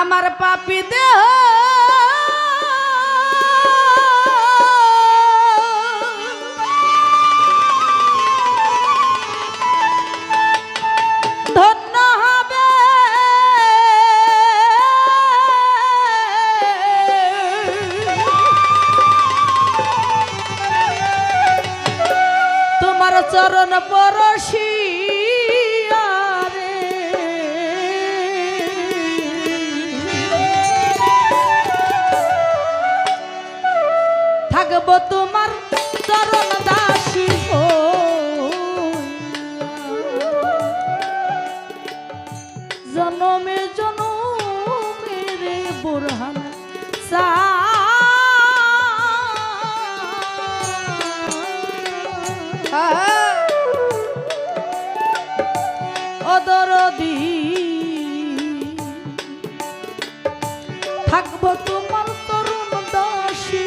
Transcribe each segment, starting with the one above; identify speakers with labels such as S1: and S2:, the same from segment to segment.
S1: আমার পাপী দেহ ধন্য হবে তোমার চরণ পরশী থাকবো তোমার চরণ দাসী জনমে জনমে রে বুরহান অদরদি থাকবো তোমার তরুণ দাসী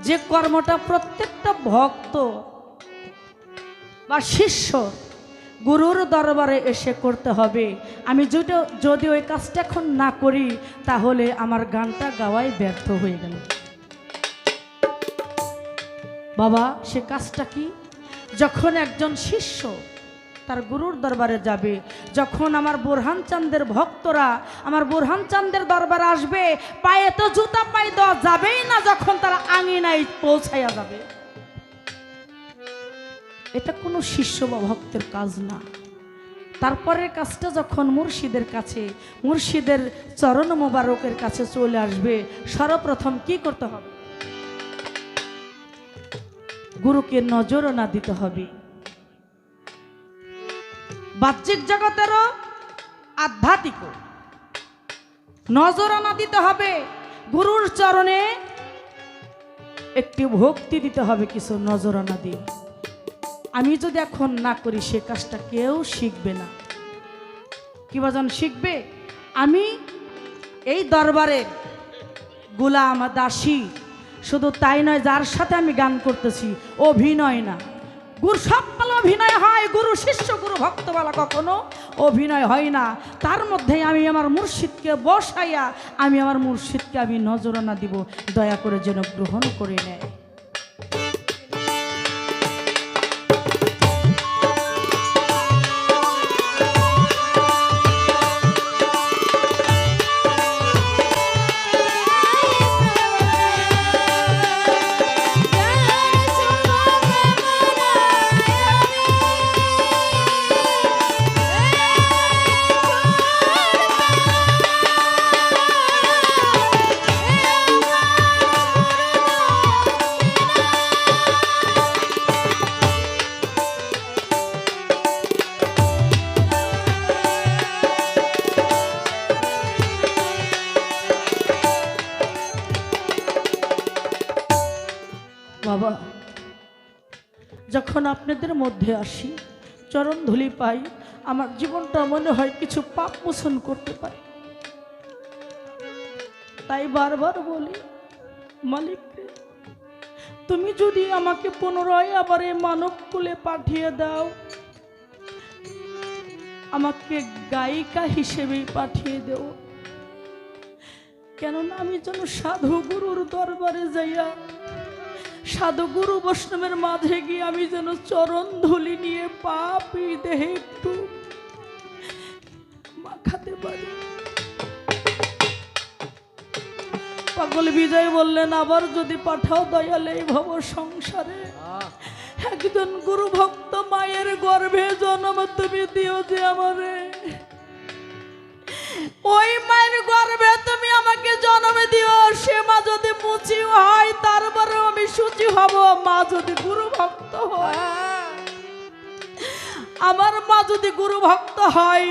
S1: যে কর্মটা প্রত্যেকটা ভক্ত বা শিষ্য গুরুর দরবারে এসে করতে হবে, আমি যদি ওই কাজটা এখন না করি তাহলে আমার গানটা গাওয়াই ব্যর্থ হয়ে গেল। বাবা সে কাজটা কি? যখন একজন শিষ্য তার গুরুর দরবারে যাবে, যখন আমার বুরহান চাঁদের ভক্তরা আমার বুরহান চাঁদের দরবারে আসবে, পায়ে তো জুতা পায়ে দেওয়া যাবেই না, যখন তারা আঙিনায় পৌঁছাইয়া যাবে, এটা কোনো শিষ্য বা ভক্তের কাজ না। তারপরের কাজটা যখন মুর্শিদের কাছে, মুর্শিদের চরণ মোবারকের কাছে চলে আসবে, সর্বপ্রথম কি করতে হবে? গুরুকে নজর না দিতে হবে। বাহ্যিক জগতেরও আধ্যাত্মিক নজরানা দিতে হবে, গুরুর চরণে একটি ভক্তি দিতে হবে, কিছু নজরানা দিয়ে। আমি যদি এখন না করি সে কাজটা কেউ শিখবে না। কি বাজন শিখবে? আমি এই দরবারে গোলাম দাসী, শুধু তাই নয়, যার সাথে আমি গান করতেছি অভিনয় না। গুরু সব বেলা অভিনয় হয়, গুরু শিষ্য গুরু ভক্ত বেলা কখনো অভিনয় হয় না। তার মধ্যে আমি আমার মুর্শিদকে বসাইয়া আমি আমার মুর্শিদকে আমি নজরানা দিব, দয়া করে যেন গ্রহণ করে নেয়। বাবা যখন আপনাদের মধ্যে আসি, চরণ ধুলি পাই, আমার জীবনটা মনে হয় কিছু পাপ মোচন করতে পারে। তাই বারবার বলি, মালিক তুমি যদি আমাকে পুনরায় আবার এই মানব কুলে পাঠিয়ে দাও, আমাকে গায়িকা হিসেবেই পাঠিয়ে দেও। কেননা আমি যেন সাধু গুরুর দরবারে যাইয়া সাধু গুরু বৈষ্ণবের মাঝে গিয়ে আমি যেন চরণ ধুলি নিয়ে পাপি দেহে একটু মাখাতে পারি। পাগল বিজয় বললেন, আবার যদি পাঠাও দয়াল এই ভব সংসারে একজন গুরু ভক্ত মায়ের গর্ভে জন্ম তুমি দিও যে আমারে, ওই মায়ের গর্ভে তুমি আমাকে জন্ম দিও। সে মা যদি মুচি হয় তারপরে আমি সুচি হব। মা যদি গুরু ভক্ত হয়, আমার মা যদি গুরু ভক্ত হয়,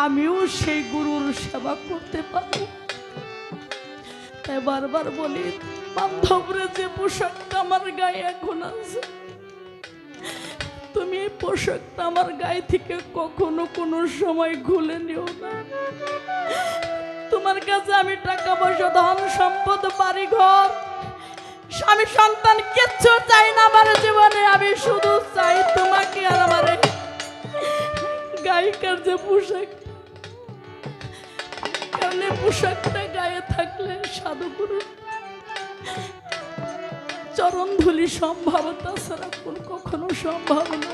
S1: আমিও সেই গুরুর সেবা করতে পারবো। তাই বারবার বলি, বান্ধবরে যে পোশাকটা আমার গায়ে এখন আছে, তুমি এই পোশাকটা আমার গায়ে থেকে কখনো কোনো সময় খুলে নিও না। তোমার কাছে আমি টাকা পয়সা, ধন সম্পদ, বাড়ি ঘর, স্বামী সন্তান কিচ্ছু চাই না আমার জীবনে। আমি শুধু চাই তোমাকে আর আমার গায়িকার যে পোশাক, কারণ এই পোশাকটা গায়ে থাকলে সাধুগুরু চরণ ধুলি সম্ভব, তাছাড়া কখনো সম্ভব না।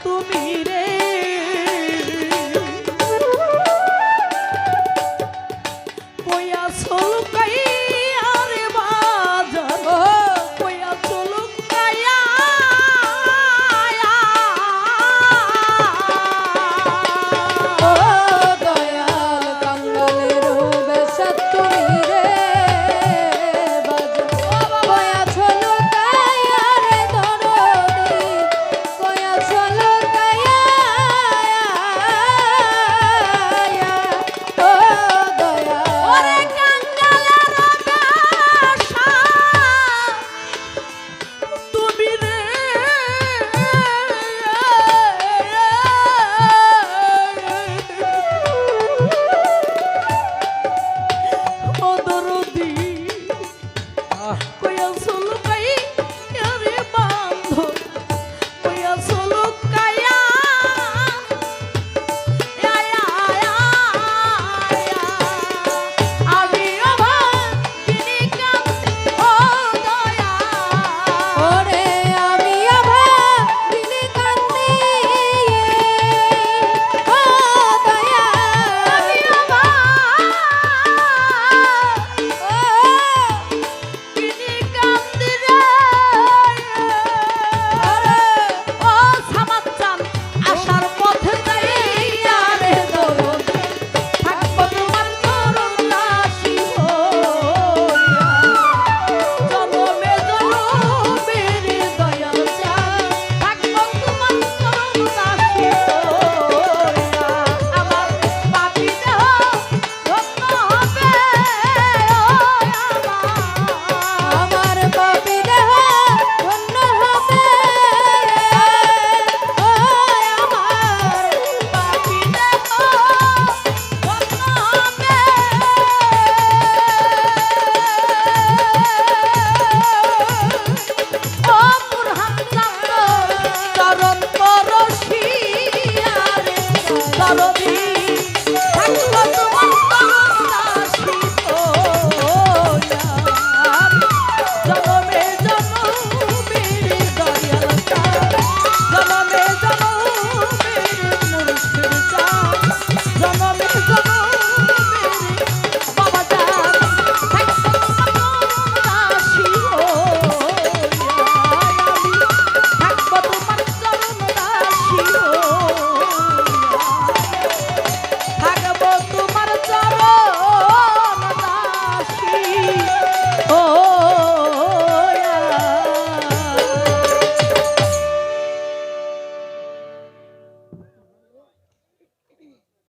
S1: তুমি রে